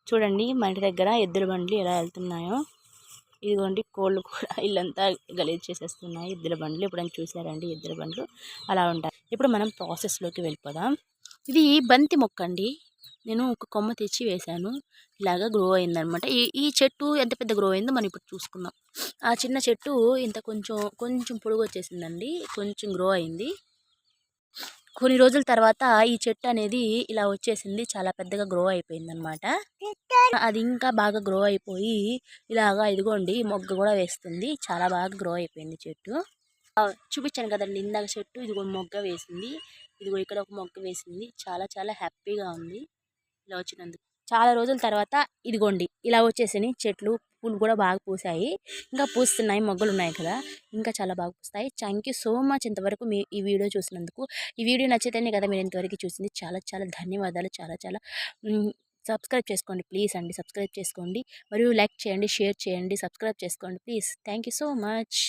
చూడండి మా ఇంటి దగ్గర ఎద్దుల బండ్లు ఎలా వెళ్తున్నాయో. ఇదిగోండి కోళ్ళు కూడా ఇల్లంతా గలీజ్ చేసేస్తున్నాయి ఎద్దుల బండ్లు. ఎప్పుడైనా చూసారండి ఎద్దుల బండ్లు అలా ఉంటాయి. ఇప్పుడు మనం ప్రాసెస్లోకి వెళ్ళిపోదాం. ఇది బంతి మొక్క అండి. నేను ఒక కొమ్మ తెచ్చి వేశాను, ఇలాగా గ్రో అయిందనమాట. ఈ చెట్టు ఎంత పెద్ద గ్రో అయిందో మనం ఇప్పుడు చూసుకుందాం. ఆ చిన్న చెట్టు ఇంత కొంచెం కొంచెం పొడుగు వచ్చేసిందండి, కొంచెం గ్రో అయింది. కొన్ని రోజుల తర్వాత ఈ చెట్టు అనేది ఇలా వచ్చేసింది, చాలా పెద్దగా గ్రో అయిపోయింది అనమాట. అది ఇంకా బాగా గ్రో అయిపోయి ఇలాగా ఇదిగోండి మొగ్గ కూడా వేస్తుంది. చాలా బాగా గ్రో అయిపోయింది చెట్టు. చూపించాను కదండి ఇందాక చెట్టు, ఇదిగో మొగ్గ వేసింది. ఇదిగో ఇక్కడ ఒక మొగ్గ వేసింది. చాలా చాలా హ్యాపీగా ఉంది ఇలా వచ్చినందుకు. చాలా రోజుల తర్వాత ఇదిగోండి ఇలా వచ్చేసి చెట్లు, పూలు కూడా బాగా పూసాయి, ఇంకా పూస్తున్నాయి, మొగ్గలు ఉన్నాయి కదా, ఇంకా చాలా బాగా పూస్తాయి. థ్యాంక్ యూ సో మచ్ ఇంతవరకు మీ ఈ వీడియో చూసినందుకు. ఈ వీడియో నచ్చితేనే కదా మీరు ఇంతవరకు చూసింది. చాలా చాలా ధన్యవాదాలు. చాలా చాలా సబ్స్క్రైబ్ చేసుకోండి ప్లీజ్ అండి, సబ్స్క్రైబ్ చేసుకోండి, మరియు లైక్ చేయండి, షేర్ చేయండి, సబ్స్క్రైబ్ చేసుకోండి please. Thank you so much.